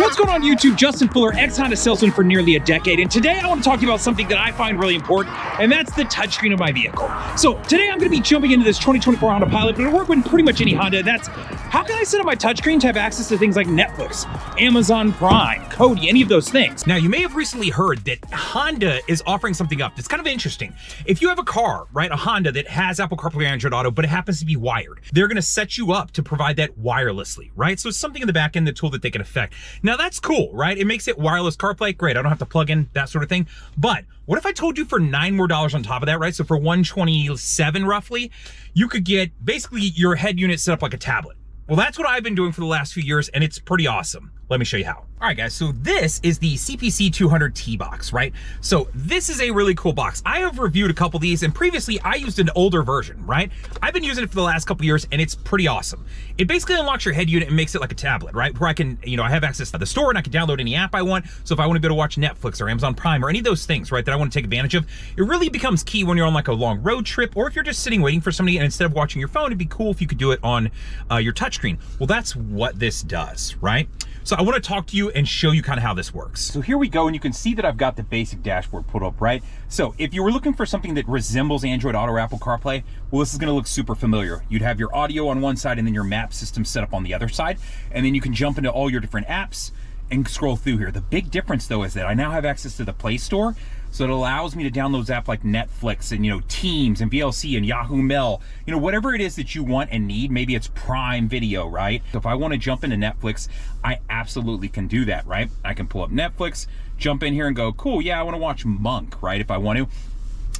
What's going on YouTube? Justin Fuller, ex-Honda salesman for nearly a decade, and today I want to talk to you about something that I find really important, and that's the touchscreen of my vehicle. So today I'm going to be jumping into this 2024 Honda Pilot, but it'll work with pretty much any Honda, and that's how can I set up my touchscreen to have access to things like Netflix, Amazon Prime, Kodi, any of those things. Now, you may have recently heard that Honda is offering something up that's kind of interesting. If you have a car, right, a Honda that has Apple CarPlay or Android Auto, but it happens to be wired, they're going to set you up to provide that wirelessly, right? So it's something in the back end, the tool that they can affect. Now that's cool, right? It makes it wireless CarPlay. Great, I don't have to plug in, that sort of thing. But what if I told you for $9 more on top of that, right? So for $127 roughly, you could get basically your head unit set up like a tablet. Well, that's what I've been doing for the last few years, and it's pretty awesome. Let me show you how. All right, guys, so this is the CPC 200T box, right? So this is a really cool box. I have reviewed a couple of these, and previously I used an older version, right? I've been using it for the last couple of years, and it's pretty awesome. It basically unlocks your head unit and makes it like a tablet, right? Where I can, I have access to the store, and I can download any app I want. So if I want to be able to watch Netflix or Amazon Prime or any of those things, right, that I want to take advantage of, it really becomes key when you're on like a long road trip, or if you're just sitting waiting for somebody, and instead of watching your phone, it'd be cool if you could do it on your touchscreen. Well, that's what this does, right? So I want to talk to you and show you kind of how this works. So here we go, and you can see that I've got the basic dashboard put up, right? So if you were looking for something that resembles Android Auto or Apple CarPlay, well, this is gonna look super familiar. You'd have your audio on one side and then your map system set up on the other side, and then you can jump into all your different apps and scroll through here. The big difference though is that I now have access to the Play Store, so it allows me to download apps like Netflix and Teams and VLC and Yahoo Mail, whatever it is that you want and need. Maybe it's Prime Video, right? So if I want to jump into Netflix, I absolutely can do that, right? I can pull up Netflix, jump in here and go, cool, yeah, I want to watch Monk, right? If I want to.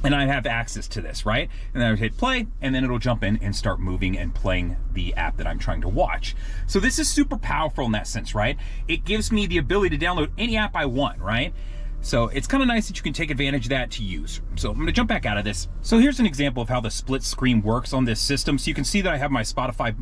And I have access to this, right? And then I would hit play, and then it'll jump in and start moving and playing the app that I'm trying to watch. So this is super powerful in that sense, right? It gives me the ability to download any app I want, right? So it's kind of nice that you can take advantage of that to use. So I'm gonna jump back out of this. So here's an example of how the split screen works on this system. So you can see that I have my Spotify,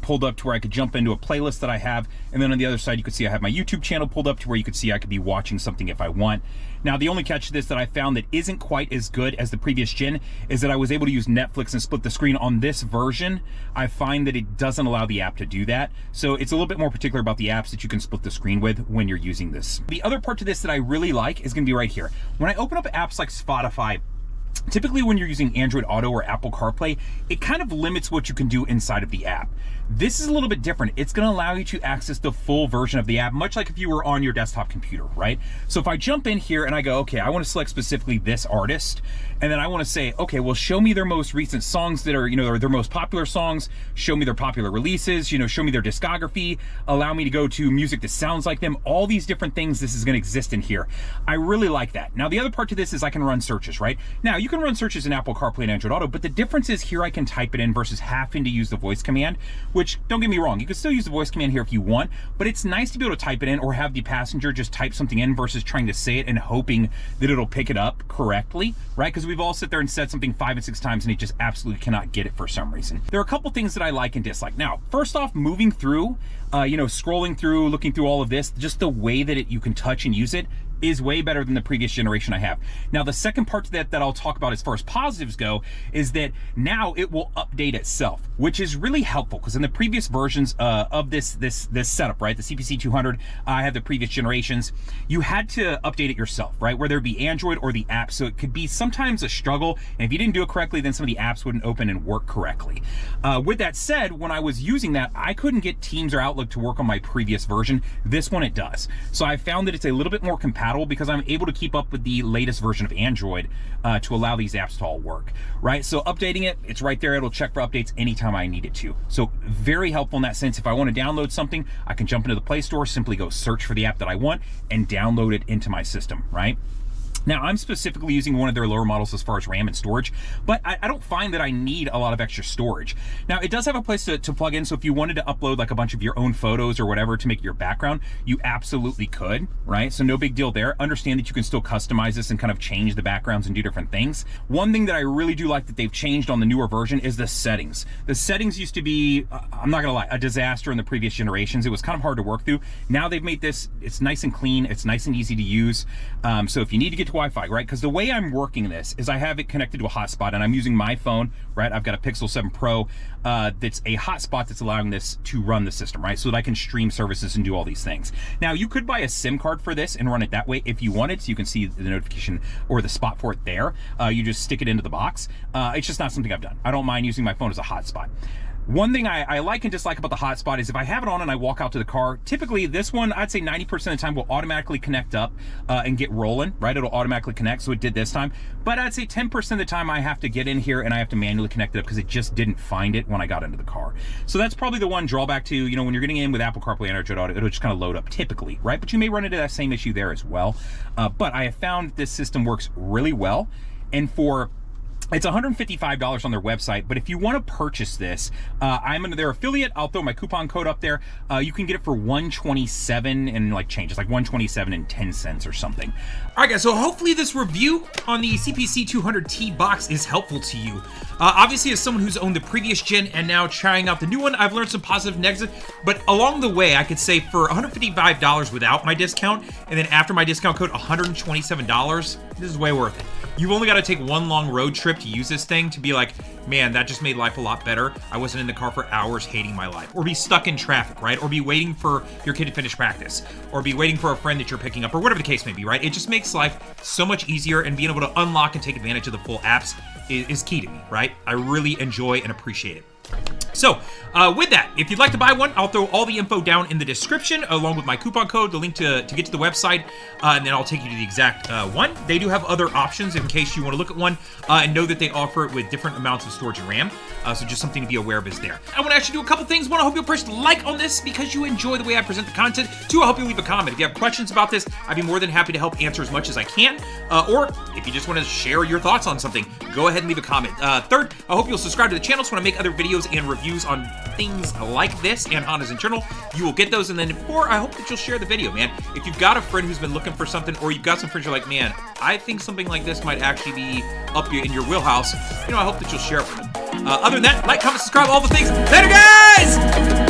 pulled up to where I could jump into a playlist that I have. And then on the other side, you can see I have my YouTube channel pulled up to where you could see I could be watching something if I want. Now, the only catch to this that I found that isn't quite as good as the previous gen is that I was able to use Netflix and split the screen on this version. I find that it doesn't allow the app to do that. So it's a little bit more particular about the apps that you can split the screen with when you're using this. The other part to this that I really like is gonna be right here. When I open up apps like Spotify, typically when you're using Android Auto or Apple CarPlay, it kind of limits what you can do inside of the app. This is a little bit different. It's gonna allow you to access the full version of the app, much like if you were on your desktop computer, right? So if I jump in here and I go, okay, I wanna select specifically this artist, and then I wanna say, okay, well, show me their most recent songs that are, their most popular songs, show me their popular releases, show me their discography, allow me to go to music that sounds like them, all these different things, this is gonna exist in here. I really like that. Now, the other part to this is I can run searches, right? Now, you can run searches in Apple CarPlay and Android Auto, but the difference is here I can type it in versus having to use the voice command, which, don't get me wrong, you can still use the voice command here if you want, but it's nice to be able to type it in or have the passenger just type something in versus trying to say it and hoping that it'll pick it up correctly, right? Because we've all sit there and said something 5 and 6 times and it just absolutely cannot get it for some reason. There are a couple things that I like and dislike. Now, first off, moving through, scrolling through, looking through all of this, just the way that you can touch and use it is way better than the previous generation I have. Now, the second part to that I'll talk about as far as positives go is that now it will update itself, which is really helpful because in the previous versions of this setup, right, the CPC 200, I have the previous generations, you had to update it yourself, right, whether it be Android or the app. So it could be sometimes a struggle, and if you didn't do it correctly, then some of the apps wouldn't open and work correctly. With that said, when I was using that, I couldn't get Teams or Outlook to work on my previous version. This one it does. So I found that it's a little bit more compatible because I'm able to keep up with the latest version of Android to allow these apps to all work, right? So updating it, it's right there. It'll check for updates anytime I need it to. So very helpful in that sense. If I want to download something, I can jump into the Play Store, simply go search for the app that I want and download it into my system, right? Now, I'm specifically using one of their lower models as far as RAM and storage, but I don't find that I need a lot of extra storage. Now, it does have a place to plug in, so if you wanted to upload like a bunch of your own photos or whatever to make your background, you absolutely could, right? So no big deal there. Understand that you can still customize this and kind of change the backgrounds and do different things. One thing that I really do like that they've changed on the newer version is the settings. The settings used to be, I'm not gonna lie, a disaster in the previous generations. It was kind of hard to work through. Now they've made this, it's nice and clean, it's nice and easy to use. So if you need to get to Wi-Fi, right? Because the way I'm working this is I have it connected to a hotspot, and I'm using my phone, right? I've got a Pixel 7 Pro that's a hotspot that's allowing this to run the system, right? So that I can stream services and do all these things. Now, you could buy a SIM card for this and run it that way if you wanted, so you can see the notification or the spot for it there. You just stick it into the box. It's just not something I've done. I don't mind using my phone as a hotspot. One thing I like and dislike about the hotspot is if I have it on and I walk out to the car, typically this one, I'd say 90% of the time will automatically connect up and get rolling, right? It'll automatically connect, so it did this time. But I'd say 10% of the time I have to get in here and I have to manually connect it up because it just didn't find it when I got into the car. So that's probably the one drawback to, you know, when you're getting in with Apple CarPlay and Android Auto, it'll just kind of load up typically, right? But you may run into that same issue there as well. But I have found this system works really well. And it's $155 on their website, but if you want to purchase this, I'm under their affiliate. I'll throw my coupon code up there. You can get it for $127 and like change. It's like $127 and 10 cents or something. All right, guys, so hopefully this review on the CPC 200T box is helpful to you. Obviously, as someone who's owned the previous gen and now trying out the new one, I've learned some positive, negative, but along the way, I could say for $155 without my discount, and then after my discount code, $127, this is way worth it. You've only got to take one long road trip to use this thing to be like, man, that just made life a lot better. I wasn't in the car for hours hating my life. Or be stuck in traffic, right? Or be waiting for your kid to finish practice. Or be waiting for a friend that you're picking up, or whatever the case may be, right? It just makes life so much easier, and being able to unlock and take advantage of the full apps is key to me, right? I really enjoy and appreciate it. So, with that, if you'd like to buy one, I'll throw all the info down in the description, along with my coupon code, the link to get to the website, and then I'll take you to the exact one. They do have other options in case you want to look at one, and know that they offer it with different amounts of storage and RAM, so just something to be aware of is there. I want to actually do a couple things. One, I hope you'll press like on this because you enjoy the way I present the content. Two, I hope you leave a comment. If you have questions about this, I'd be more than happy to help answer as much as I can, or if you just want to share your thoughts on something, go ahead and leave a comment. Third, I hope you'll subscribe to the channel so when I make other videos and reviews on things like this and Hondas in general, you will get those. And then four, I hope that you'll share the video, man. If you've got a friend who's been looking for something, or you've got some friends you're like, man, I think something like this might actually be up in your wheelhouse, you know, I hope that you'll share it with them. Other than that, like, comment, subscribe, all the things. Later, guys!